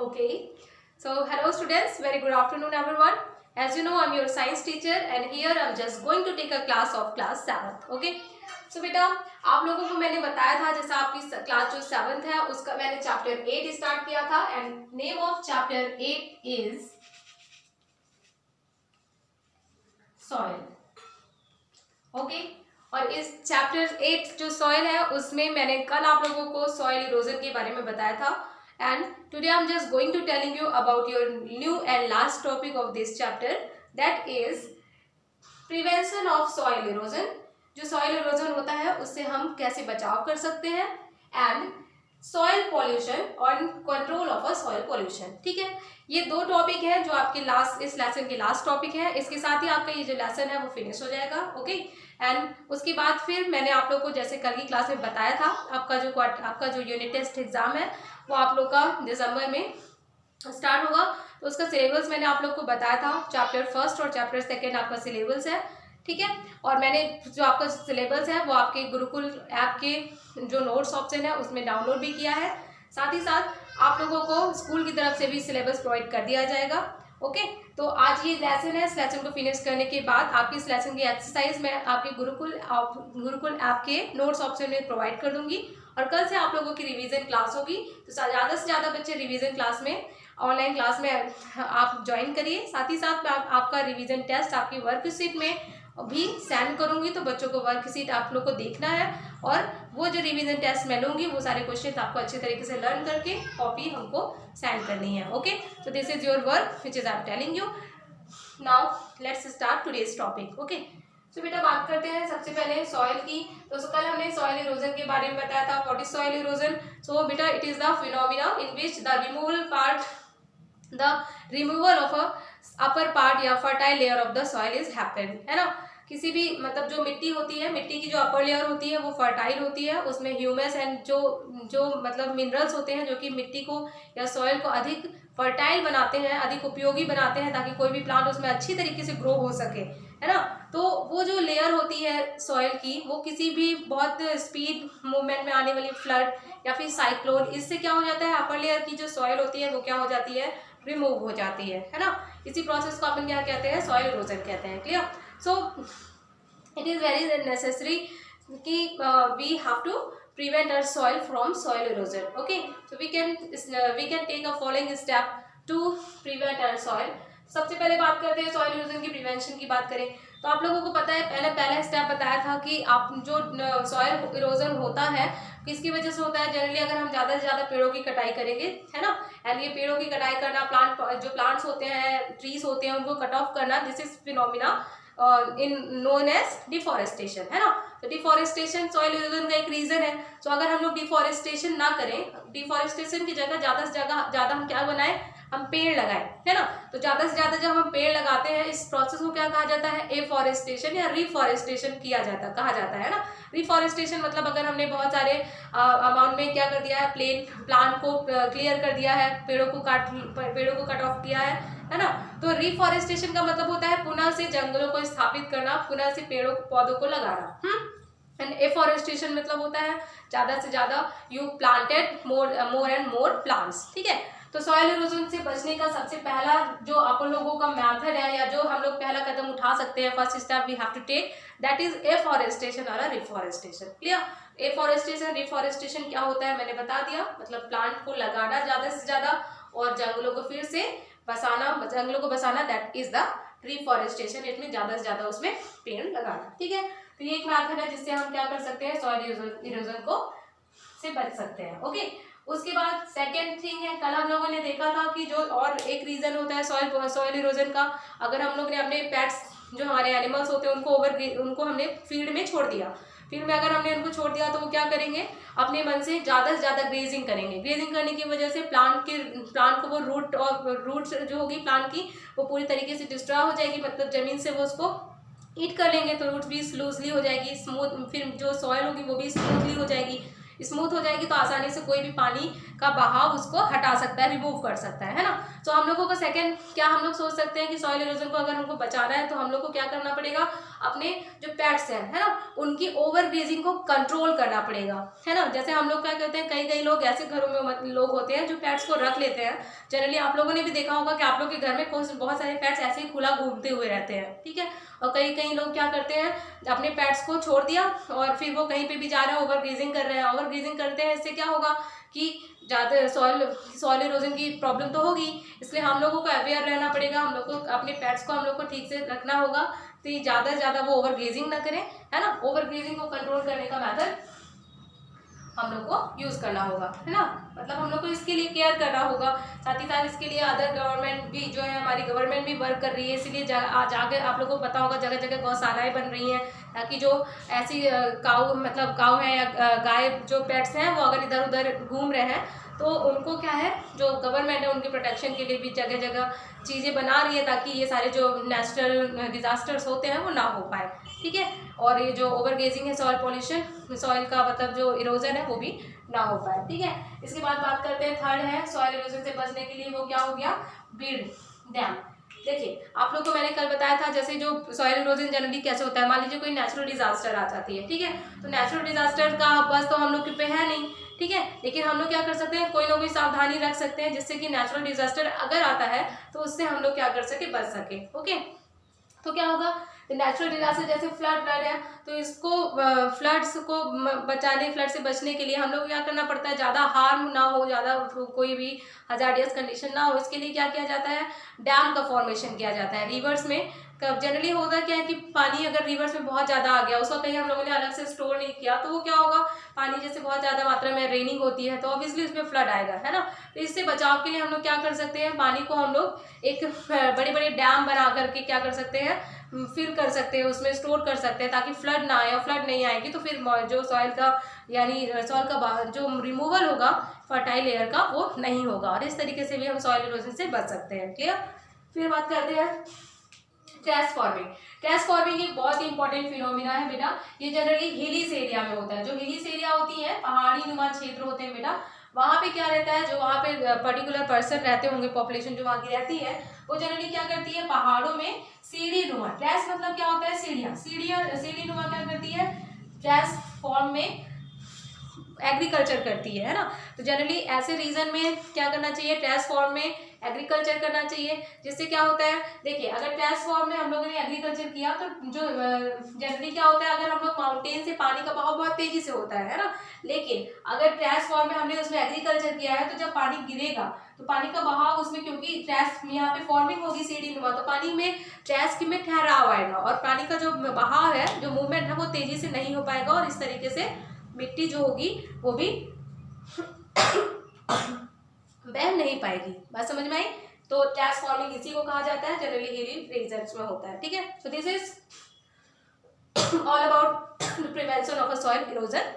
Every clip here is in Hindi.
Okay, so hello students, very good afternoon everyone. As you know, I'm your science teacher and here I'm just going to take a class of class 7th. Okay, so बेटा आप लोगों को मैंने बताया था जैसा आपकी क्लास जो 7th है उसका मैंने चैप्टर 8 स्टार्ट किया था and name of chapter 8 is soil. Okay, और इस चैप्टर 8 जो सॉइल है उसमें मैंने कल आप लोगों को सॉइल इरोजन के बारे में बताया था. And today I'm just going to telling you about your new and last topic of this chapter, that is prevention of soil erosion. जो soil erosion होता है उससे हम कैसे बचाव कर सकते हैं and soil pollution और control of a soil pollution. ठीक है, ये दो टॉपिक है जो आपके लास्ट इस लेसन के लास्ट टॉपिक है. इसके साथ ही आपका ये जो लेसन है वो फिनिश हो जाएगा. ओके, एंड उसके बाद फिर मैंने आप लोग को जैसे कल की क्लास में बताया था आपका जो यूनिट टेस्ट एग्जाम है वो आप लोग का दिसंबर में स्टार्ट होगा. तो उसका सिलेबस मैंने आप लोग को बताया था. चैप्टर 1 और चैप्टर 2 आपका सिलेबस है. ठीक है, और मैंने जो आपका सिलेबस है वो आपके गुरुकुल ऐप के जो नोट्स ऑप्शन है उसमें डाउनलोड भी किया है. साथ ही साथ आप लोगों को स्कूल की तरफ से भी सिलेबस प्रोवाइड कर दिया जाएगा. ओके, तो आज ये लेसन है. इस लेसन को फिनिश करने के बाद आपकी इस लेसन की एक्सरसाइज मैं आपके गुरुकुल ऐप के नोट्स ऑप्शन में प्रोवाइड कर दूंगी. और कल से आप लोगों की रिवीजन क्लास होगी, तो ज़्यादा से ज़्यादा बच्चे रिवीजन क्लास में ऑनलाइन क्लास में आप ज्वाइन करिए. साथ ही साथ मैं आपका रिवीजन टेस्ट आपकी वर्कशीट में भी सेंड करूंगी, तो बच्चों को वर्कशीट आप लोग को देखना है और वो जो रिवीजन टेस्ट मैं लूँगी वो सारे क्वेश्चन आपको अच्छे तरीके से लर्न करके कॉपी हमको सेंड करनी है. ओके, तो this is your work which is I am telling you. Now let's start today's topic. Okay, तो बेटा बात करते हैं सबसे पहले सॉइल की. तो कल हमने सॉइल इरोजन के बारे में बताया था. What is soil erosion? So बेटा it is the phenomena in which the removal of a upper part या fertile layer of the soil is happened. है ना, किसी भी मतलब जो मिट्टी होती है, मिट्टी की जो अपर लेयर होती है वो फर्टाइल होती है. उसमें ह्यूमस एंड जो मतलब मिनरल्स होते हैं जो कि मिट्टी को या सॉइल को अधिक फर्टाइल बनाते हैं, अधिक उपयोगी बनाते हैं ताकि कोई भी प्लांट उसमें अच्छी तरीके से ग्रो हो सके. है ना, तो वो जो लेयर होती है सॉइल की वो किसी भी बहुत स्पीड मूवमेंट में आने वाली फ्लड या फिर साइक्लोन, इससे क्या हो जाता है, अपर लेयर की जो सॉइल होती है वो क्या हो जाती है, रिमूव हो जाती है ना. इसी प्रोसेस को अपन क्या कहते हैं, सॉइल इरोजन कहते हैं. Clear? So it is very necessary कि we have to prevent our soil from soil erosion. Okay, so we can take a following step to prevent our soil. सबसे पहले बात करते हैं सॉइल इरोजन की प्रिवेंशन की बात करें तो आप लोगों को पता है पहला स्टेप बताया था कि आप जो सॉइल इरोजन होता है किसकी वजह से होता है. जनरली अगर हम ज़्यादा से ज़्यादा पेड़ों की कटाई करेंगे, है ना, एंड ये पेड़ों की कटाई करना, प्लांट्स होते हैं, ट्रीज होते हैं, उनको कट ऑफ करना, this is phenomena in known as deforestation. है ना, तो डिफॉरेस्टेशन सॉइल इरोजन का एक रीजन है. तो अगर हम लोग डिफॉरेस्टेशन ना करें, डिफॉरेस्टेशन की जगह ज़्यादा हम क्या बनाएं, हम पेड़ लगाएं. है ना, तो ज़्यादा से ज़्यादा जब हम पेड़ लगाते हैं इस प्रोसेस को क्या कहा जाता है, एफॉरेस्टेशन या रिफॉरेस्टेशन कहा जाता है ना. रिफॉरेस्टेशन मतलब अगर हमने बहुत सारे अमाउंट में क्या कर दिया है, प्लांट को क्लियर कर दिया है, पेड़ों को कट ऑफ किया है ना. तो रिफॉरेस्टेशन का मतलब होता है पुनः से जंगलों को स्थापित करना, पुनः से पौधों को लगाना. एंड एफॉरेस्टेशन मतलब होता है ज़्यादा से ज़्यादा you planted more and more plants. ठीक है, तो सॉइल इरोजन से बचने का सबसे पहला जो अपन लोगों का मेथड है या जो हम लोग पहला कदम उठा सकते हैं, first step we have to take, that is afforestation और रिफॉरेस्टेशन. क्लियर? एफॉरेस्टेशन रिफॉरेस्टेशन क्या होता है मैंने बता दिया, मतलब प्लांट को लगाना ज़्यादा से ज़्यादा और जंगलों को फिर से बसाना, दैट इज द रिफॉरेस्टेशन. इसमें ज़्यादा से ज़्यादा उसमें पेड़ लगाना. ठीक है, तो ये एक मेथड है जिससे हम क्या कर सकते हैं, सॉइल इरोजन को से बच सकते हैं. ओके, उसके बाद सेकेंड थिंग है, कल हम लोगों ने देखा था कि जो और एक रीजन होता है सॉइल इरोजन का, अगर हम लोग ने अपने पेट्स जो हमारे एनिमल्स होते हैं उनको हमने फील्ड में छोड़ दिया. फील्ड में अगर हमने उनको छोड़ दिया तो वो क्या करेंगे, अपने मन से ज़्यादा ग्रेजिंग करेंगे. ग्रेजिंग करने की वजह से प्लांट को वो रूट जो होगी प्लांट की वो पूरी तरीके से डिस्ट्रॉय हो जाएगी, मतलब जमीन से वो उसको ईट कर लेंगे, तो रूट भी लूजली हो जाएगी, स्मूथ, फिर जो सॉइल होगी वो भी स्मूथ हो जाएगी. तो आसानी से कोई भी पानी का बहाव उसको हटा सकता है, रिमूव कर सकता है ना। तो हम लोगों को सेकंड क्या हम लोग सोच सकते हैं कि सॉइल इरोजन को अगर हमको बचाना है तो हम लोग को क्या करना पड़ेगा, अपने जो पेट्स हैं, है ना, उनकी ओवर ग्रेजिंग को कंट्रोल करना पड़ेगा, है ना। जैसे हम लोग क्या कहते हैं, कई लोग ऐसे घरों में लोग होते हैं जो पेट्स को रख लेते हैं। जनरली आप लोगों ने भी देखा होगा कि आप लोग के घर में बहुत सारे पेट्स ऐसे ही खुला घूमते हुए रहते हैं, ठीक है। और कई लोग क्या करते हैं, अपने पेट्स को छोड़ दिया और फिर वो कहीं पे भी जा रहे हैं, ओवर ग्रेजिंग कर रहे हैं। ओवर ग्रेजिंग करते हैं, इससे क्या होगा कि ज़्यादा सॉइल इरोजन की प्रॉब्लम तो होगी। इसलिए हम लोगों को अवेयर रहना पड़ेगा, हम लोग को अपने पेट्स को हम लोग को ठीक से रखना होगा, तो ज़्यादा से ज़्यादा वो ओवर ग्रेजिंग ना करें, है ना। ओवर ग्रेजिंग को कंट्रोल करने का मेथड हम लोग को यूज़ करना होगा, है ना। मतलब हम लोग को इसके लिए केयर करना होगा। साथ ही साथ इसके लिए अदर गवर्नमेंट भी जो है, हमारी गवर्नमेंट भी वर्क कर रही है। इसीलिए आगे आप लोगों को पता होगा जगह जगह गौशालाएं बन रही हैं, ताकि जो ऐसी काऊ है या गाय जो पेट्स हैं वो अगर इधर उधर घूम रहे हैं तो उनको क्या है, जो गवर्नमेंट है उनके प्रोटेक्शन के लिए भी जगह जगह चीज़ें बना रही है, ताकि ये सारे जो नेचुरल डिजास्टर्स होते हैं वो ना हो पाए, ठीक है। और ये जो ओवर ग्रेजिंग है, सॉइल पॉल्यूशन, सॉइल का मतलब जो इरोजन है वो भी ना हो पाए, ठीक है। इसके बाद बात करते हैं, थर्ड है सॉइल इरोजन से बचने के लिए, वो क्या हो गया, बीड डैम। देखिए आप लोग को मैंने कल बताया था, जैसे जो सॉइल इरोजन जनरली कैसे होता है, मान लीजिए कोई नेचुरल डिजास्टर आ जाती है, ठीक है। तो नेचुरल डिजास्टर का बस तो हम लोग पे है नहीं, ठीक है, लेकिन हम लोग क्या कर सकते हैं, कोई ना कोई सावधानी रख सकते हैं जिससे कि नेचुरल डिजास्टर अगर आता है तो उससे हम लोग क्या कर सके, बच सके, ओके। तो क्या होगा, नेचुरल डिजास्टर जैसे फ्लड है, तो इसको फ्लड्स को बचाने, फ्लड से बचने के लिए हम लोग क्या करना पड़ता है, ज़्यादा हार्म ना हो, ज़्यादा कोई भी हजार्डियस कंडीशन ना हो, इसके लिए क्या किया जाता है, डैम का फॉर्मेशन किया जाता है। रिवर्स में जनरली होता क्या है कि पानी अगर रिवर्स में बहुत ज़्यादा आ गया, उसका कहीं हम लोगों ने अलग से स्टोर नहीं किया, तो वो क्या होगा, पानी जैसे बहुत ज़्यादा मात्रा में रेनिंग होती है तो ऑब्वियसली उसमें फ्लड आएगा, है ना। तो इससे बचाव के लिए हम लोग क्या कर सकते हैं, पानी को हम लोग एक बड़े बड़े डैम बना करके क्या कर सकते हैं, फिल कर सकते हैं, उसमें स्टोर कर सकते हैं, ताकि फ्लड ना आए। और फ्लड नहीं आएगी तो फिर जो सॉइल का यानी सॉइल का जो रिमूवल होगा फर्टाइल लेयर का, वो नहीं होगा, और इस तरीके से भी हम सॉइल इरोजन से बच सकते हैं, क्लियर। फिर बात करते हैं ट्रैश फॉर्मिंग। ट्रैश फॉर्मिंग एक बहुत ही इंपॉर्टेंट फिनोमिना है बेटा। ये जनरली हिलीज एरिया में होता है। जो हिलीज एरिया होती है, पहाड़ी नुमा क्षेत्र होते हैं बेटा, वहाँ पे क्या रहता है, जो वहाँ पे पर्टिकुलर पर्सन रहते होंगे, पॉपुलेशन जो वहाँ की रहती है, वो जनरली क्या करती है, पहाड़ों में सीढ़ी नुमा, ट्रैश मतलब क्या होता है, सीढ़ियाँ, सीढ़ी नुमा क्या करती है, ट्रैश फॉर्म में एग्रीकल्चर करती है ना। तो जनरली ऐसे रीजन में क्या करना चाहिए, ट्रैश फॉर्म में एग्रीकल्चर करना चाहिए, जिससे क्या होता है, देखिए अगर ट्रैश फॉर्म में हम लोगों ने एग्रीकल्चर किया तो जो जनरली क्या होता है, अगर हम लोग माउंटेन से पानी का बहाव बहुत तेजी से होता है ना, लेकिन अगर ट्रैश फॉर्म में हमने उसमें एग्रीकल्चर किया है तो जब पानी गिरेगा तो पानी का बहाव उसमें, क्योंकि ट्रैश यहाँ पे फॉर्मिंग होगी सीढ़ी नुमा, तो पानी में ट्रैश में ठहराव आएगा और पानी का जो बहाव है, जो मूवमेंट है, वो तेजी से नहीं हो पाएगा, और इस तरीके से मिट्टी जो होगी वो भी बह नहीं पाएगी। बात समझ में आई। तो ट्रैश फॉर्मिंग इसी को कहा जाता है, जनरली हिली रीजन्स में होता है, ठीक है। So this is all about the prevention of a soil erosion,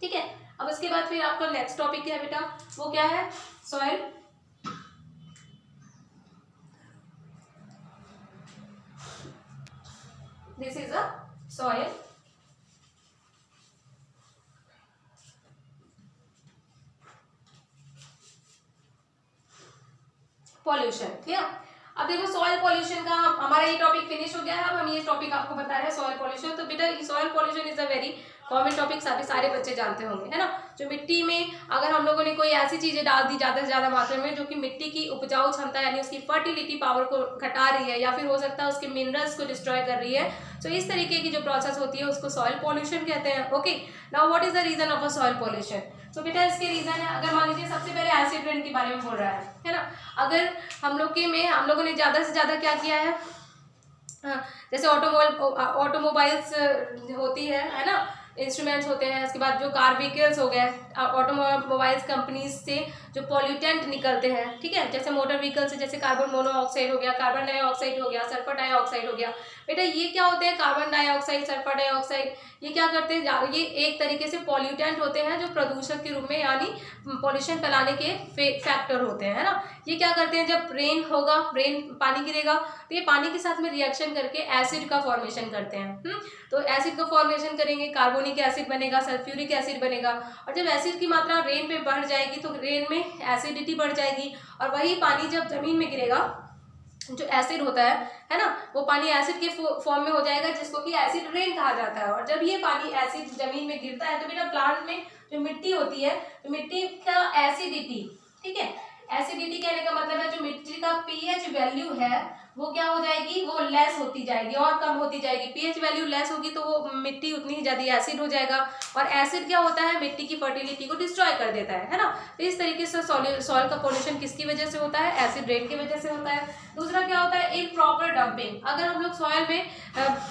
ठीक है। अब इसके बाद फिर आपका नेक्स्ट टॉपिक क्या है बेटा, वो क्या है, soil this is a soil pollution, ठीक है। अब देखो सॉइल पॉल्यूशन का हमारा ये टॉपिक फिनिश हो गया है। अब हम ये टॉपिक आपको बता रहे हैं सॉइल पॉल्यूशन। तो बेटा soil pollution is a very common topic, सारे बच्चे जानते होंगे, है ना। जो मिट्टी में अगर हम लोगों ने कोई ऐसी चीजें डाल दी ज़्यादा से ज़्यादा मात्रा में जो कि मिट्टी की उपजाऊ क्षमता यानी उसकी फर्टिलिटी पावर को घटा रही है, या फिर हो सकता है उसके मिनरल्स को डिस्ट्रॉय कर रही है, तो इस तरीके की जो प्रोसेस होती है उसको सॉइल पॉल्यूशन कहते हैं, okay. Now what is the reason of a soil pollution. तो बेटा इसके रीजन है, अगर मान लीजिए सबसे पहले एसिड रेन के बारे में बोल रहा है ना। अगर हम लोगों ने ज़्यादा से ज़्यादा क्या किया है, जैसे ऑटोमोबाइल्स होती है ना, इंस्ट्रूमेंट्स होते हैं, इसके बाद जो कार व्हीकल्स हो गए, ऑटोमोबाइल्स कंपनीज से जो पॉल्यूटेंट निकलते हैं, ठीक है, जैसे मोटर व्हीकल से जैसे कार्बन मोनोऑक्साइड हो गया, कार्बन डाइऑक्साइड हो गया, सल्फर डाइऑक्साइड हो गया। बेटा ये क्या होते हैं, कार्बन डाइऑक्साइड, सल्फर डाइऑक्साइड, ये क्या करते हैं, ये एक तरीके से पॉल्यूटेंट होते हैं जो प्रदूषक के रूप में यानी पॉल्यूशन फैलाने के फैक्टर होते हैं, है ना। ये क्या करते हैं, जब रेन होगा, पानी गिरेगा, तो ये पानी के साथ में रिएक्शन करके एसिड का फॉर्मेशन करते हैं। तो एसिड का फॉर्मेशन करेंगे, कार्बोनिक कार्बोनिक एसिड बनेगा, सल्फ्यूरिक एसिड बनेगा। और जब एसिड की मात्रा रेन पे बढ़ जाएगी तो रेन में एसिडिटी बढ़ जाएगी, और वही पानी जब जमीन में गिरेगा, जो एसिड होता है ना, वो पानी एसिड के फॉर्म में हो जाएगा, जिसको कि एसिड रेन कहा जाता है। और जब ये पानी एसिड जमीन में गिरता है तो बेटा प्लांट में जो मिट्टी होती है, तो मिट्टी का एसिडिटी, ठीक है, एसिडिटी कहने का मतलब है जो मिट्टी का पीएच वैल्यू है वो क्या हो जाएगी, वो लेस होती जाएगी और कम होती जाएगी। पीएच वैल्यू लेस होगी तो वो मिट्टी उतनी ही ज्यादा एसिड हो जाएगा, और एसिड क्या होता है, मिट्टी की फर्टिलिटी को डिस्ट्रॉय कर देता है ना। तो इस तरीके से सॉइल का पॉल्यूशन किसकी वजह से होता है, एसिड रेन की वजह से होता है। दूसरा क्या होता है, इम्प्रॉपर डंपिंग। अगर हम लोग सॉइल में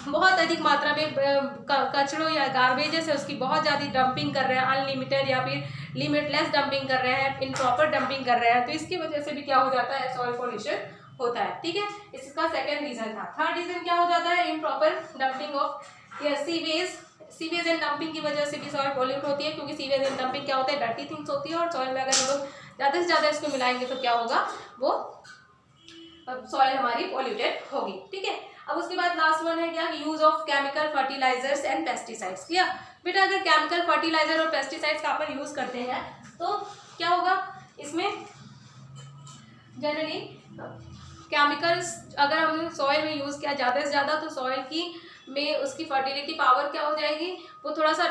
बहुत अधिक मात्रा में कचड़ों या गार्बेजेस है उसकी बहुत ज्यादा डंपिंग कर रहे हैं, अनलिमिटेड या फिर लिमिटलेस डंपिंग कर रहे हैं, इम्प्रॉपर डंपिंग कर रहे हैं, तो इसकी वजह से भी क्या हो जाता है, सॉइल पॉल्यूशन होता है। ठीक है, इसका सेकंड रीजन था। थर्ड रीजन क्या हो जाता है, improper dumping of sewage and dumping की वजह से भी सॉइल पॉल्यूट होती है, क्योंकि सीवेज एंड डंपिंग क्या होता है, डर्टी थिंग्स होती है, और सॉइल में अगर हम लोग ज्यादा से ज्यादा इसको मिलाएंगे तो क्या होगा, वो सॉइल हमारी पॉल्यूटेड होगी। ठीक है, अब उसके बाद लास्ट वन है क्या, use of chemical fertilizers and pesticides. किया बेटा, अगर केमिकल फर्टिलाइजर और पेस्टिसाइड्स का अपन यूज करते हैं तो क्या होगा, इसमें जनरली केमिकल्स अगर हमने सॉइल में यूज किया ज़्यादा से ज़्यादा तो सॉइल की में उसकी फर्टिलिटी पावर क्या हो जाएगी, वो थोड़ा सा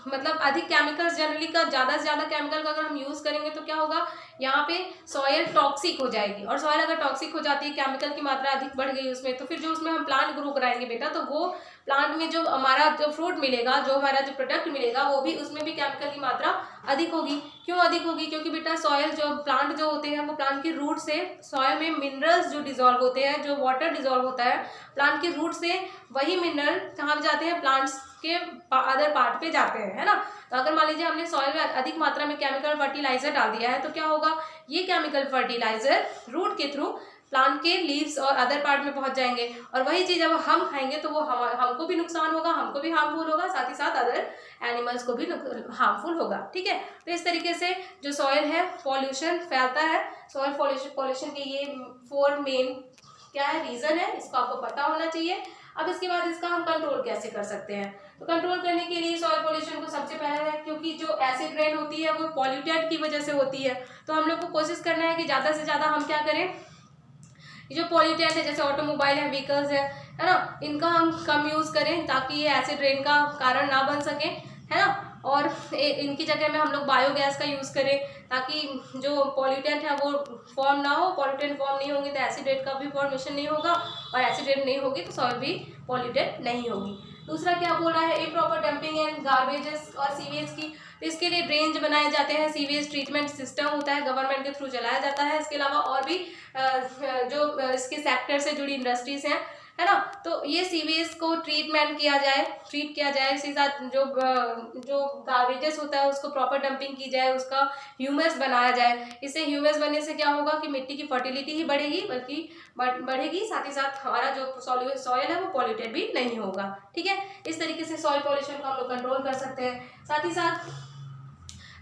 मतलब अधिक केमिकल्स जनरली का, ज़्यादा से ज़्यादा केमिकल का अगर हम यूज़ करेंगे तो क्या होगा, यहाँ पे सॉइल टॉक्सिक हो जाएगी। और सॉइल अगर टॉक्सिक हो जाती है, केमिकल की मात्रा अधिक बढ़ गई उसमें, तो फिर जो उसमें हम प्लांट ग्रो कराएंगे बेटा, तो वो प्लांट में जो हमारा जो फ्रूट मिलेगा, जो हमारा जो प्रोडक्ट मिलेगा, वो भी उसमें भी केमिकल की मात्रा अधिक होगी। क्यों अधिक होगी, क्योंकि बेटा सॉइल जो प्लांट जो होते हैं वो प्लांट की रूट से सॉइल में मिनरल्स जो डिजोल्व होते हैं, जो वाटर डिजोल्व होता है प्लांट की रूट से, वही मिनरल कहाँ जाते हैं, प्लांट्स के अदर पार्ट पे जाते हैं, है ना। तो अगर मान लीजिए हमने सॉइल में अधिक मात्रा में केमिकल फर्टिलाइजर डाल दिया है तो क्या होगा, ये केमिकल फर्टिलाइजर रूट के थ्रू प्लांट के लीव्स और अदर पार्ट में पहुंच जाएंगे, और वही चीज़ अब हम खाएंगे तो वो हमको भी नुकसान होगा, हमको भी हार्मफुल होगा, साथ ही साथ अदर एनिमल्स को भी हार्मफुल होगा। ठीक है, तो इस तरीके से जो सॉइल है पॉल्यूशन फैलता है। सॉइल पॉल्यूशन के ये 4 मेन क्या है, रीजन है, इसको आपको पता होना चाहिए। अब इसके बाद इसका हम कंट्रोल कैसे कर सकते हैं, तो कंट्रोल करने के लिए सॉइल पॉल्यूशन को सबसे पहले है, क्योंकि जो एसिड रेन होती है वो पॉल्यूटेड की वजह से होती है, तो हम लोग को कोशिश करना है कि ज़्यादा से ज़्यादा हम क्या करें, ये जो पॉल्यूटेंट है जैसे ऑटोमोबाइल है, व्हीकल्स है ना, इनका हम कम यूज़ करें ताकि ये एसिड रेन का कारण ना बन सके, है ना। और इनकी जगह में हम लोग बायोगैस का यूज़ करें ताकि जो पॉल्यूटेंट है वो फॉर्म ना हो, पॉल्यूटेंट फॉर्म नहीं होंगे तो एसिड रेन का भी फॉर्मेशन नहीं होगा, और एसिड रेन नहीं होगी तो सॉइल भी पॉल्यूटेड नहीं होगी। दूसरा क्या बोल रहा है, इम्प्रॉपर डंपिंग एंड गार्बेजेस और सीवेज की, तो इसके लिए ड्रेन्स बनाए जाते हैं, सीवेज ट्रीटमेंट सिस्टम होता है, गवर्नमेंट के थ्रू चलाया जाता है। इसके अलावा और भी जो इसके सेक्टर से जुड़ी इंडस्ट्रीज हैं, है ना, तो ये सीवेज को ट्रीट किया जाए, इसी साथ जो गार्बेजेस होता है उसको प्रॉपर डंपिंग की जाए, उसका ह्यूमस बनाया जाए। इससे ह्यूमस बनने से क्या होगा कि मिट्टी की फर्टिलिटी ही बढ़ेगी, बल्कि बढ़ेगी, साथ ही साथ हमारा जो सॉइल है वो पॉल्यूटेड भी नहीं होगा। ठीक है, इस तरीके से सॉइल पॉल्यूशन को हम लोग कंट्रोल कर सकते हैं। साथ ही साथ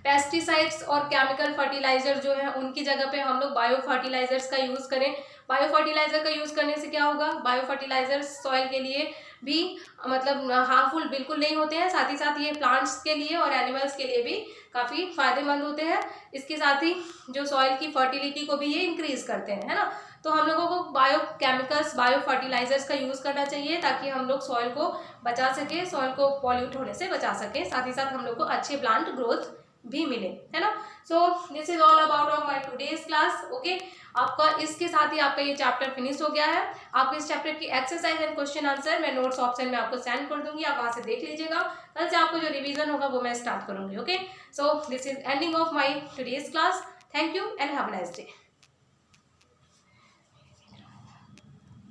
पेस्टिसाइड्स और केमिकल फर्टिलाइजर जो है उनकी जगह पे हम लोग बायो फर्टिलाइजर्स का यूज़ करें। बायो फर्टिलाइजर का यूज़ करने से क्या होगा, बायो फर्टिलाइजर सॉइल के लिए भी मतलब हार्मफुल बिल्कुल नहीं होते हैं, साथ ही साथ ये प्लांट्स के लिए और एनिमल्स के लिए भी काफ़ी फायदेमंद होते हैं। इसके साथ ही जो सॉइल की फर्टिलिटी को भी ये इंक्रीज करते हैं, है ना। तो हम लोगों को बायो केमिकल्स, बायो फर्टिलाइजर्स का यूज़ करना चाहिए ताकि हम लोग सॉइल को बचा सकें, सॉइल को पॉल्यूट होने से बचा सकें, साथ ही साथ हम लोग को अच्छे प्लांट ग्रोथ भी मिले, है ना। So this is all about of my today's class. Okay, आपका इसके साथ ही आपका ये चैप्टर फिनिश हो गया है। आपको इस चैप्टर की एक्सरसाइज एंड क्वेश्चन आंसर मैं नोट्स ऑप्शन में आपको सेंड कर दूंगी, आप वहां से देख लीजिएगा। कल से आपको जो रिवीजन होगा वो मैं स्टार्ट करूंगी। Okay, so this is ending of my today's class. Thank you and have a nice day.